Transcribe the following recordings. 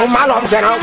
không má lộn xe đâu.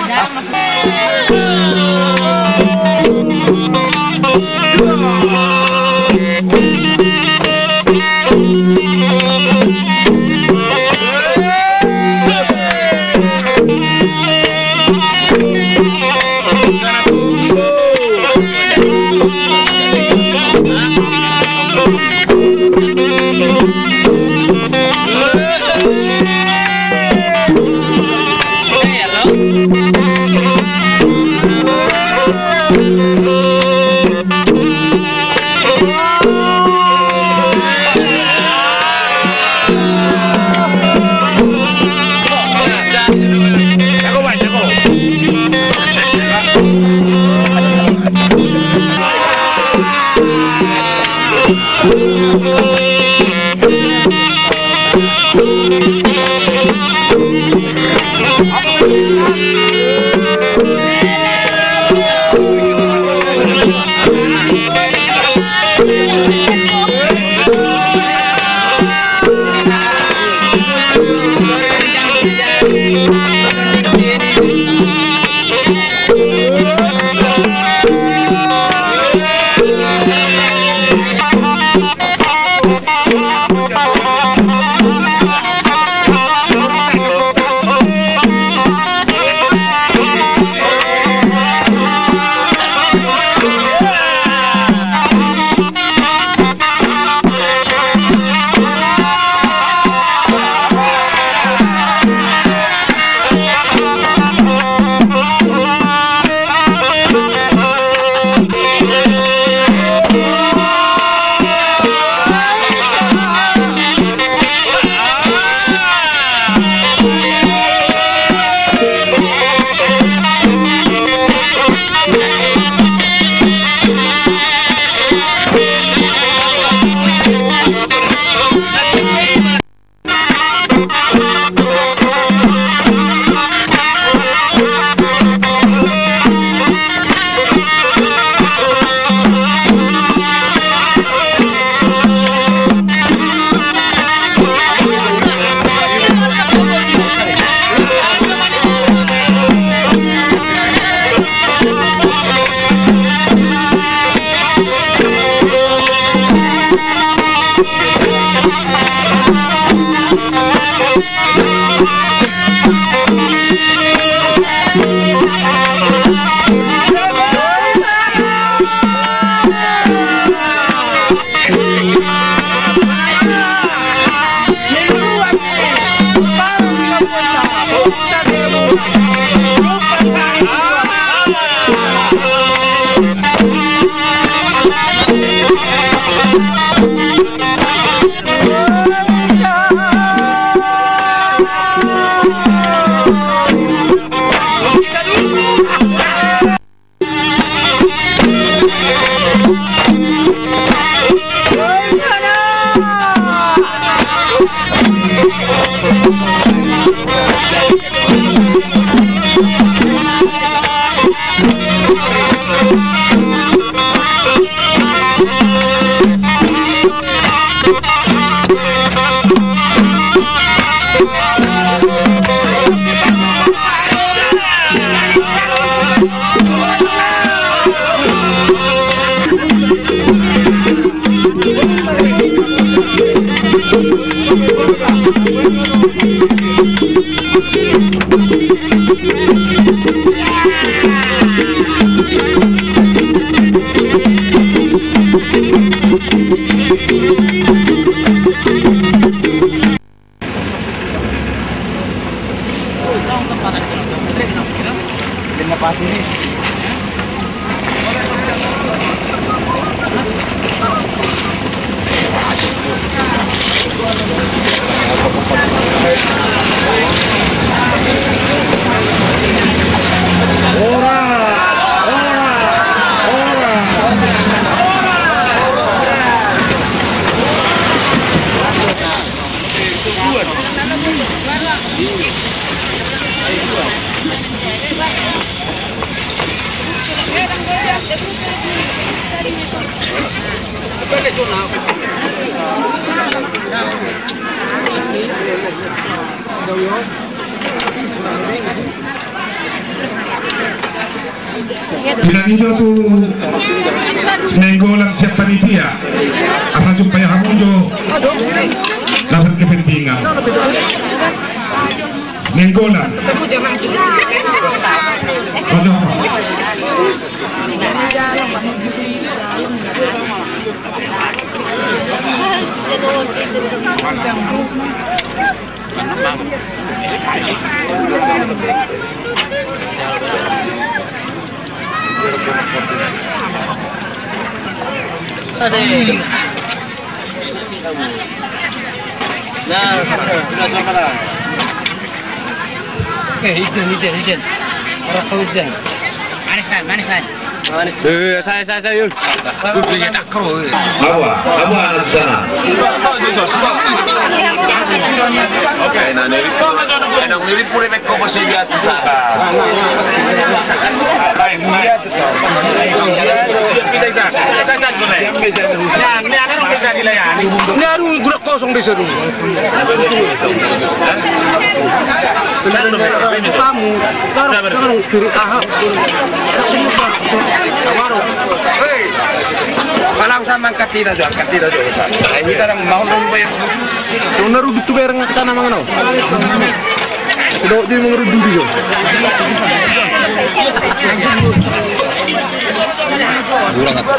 Đâu vô? Bilang itu tuh senenggolan siap panitia. Asal supaya kamu jo dapat kepentingan. Senenggolan. Hidden. Orang kau hidden. Manis kan? Saya yuk. Udah tak kru. Apa anak sana? Oke, nah nilai pure mekko bose biat sana. Kosong di situ. Kamu, Palang sama katira jo. Ini kadang mau bayar. Soalnya rubit tuh bayar ngata nama ngono. Sudah jadi mengeruduk juga. Kurang atau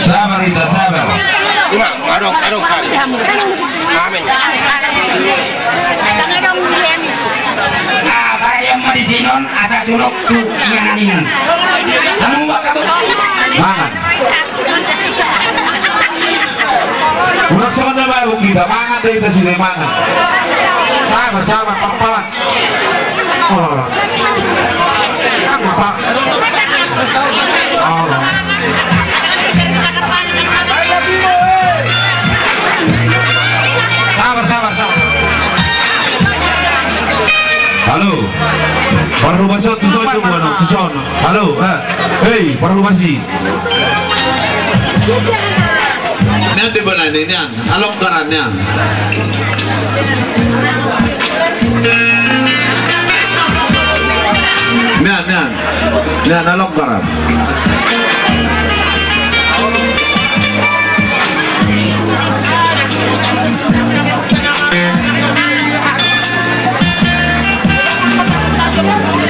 Sabar kita sabar. Adong kali. Amin. Yang mau disinon asa culuk tuh ingan. Kamu kamu Mangan. Udah sekolah baru kita mangan dari kita sini mangan. Sama pelan. Oh. Apa Pak? Oh. Sabar. Halo. Parubasi tu sono. Halo, hei, parubasi. Nian di mana ini nian? Alok garan nian. Nian alok garan.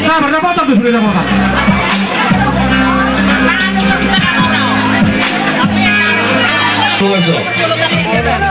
Sabar, dapat tuh sudah dapat.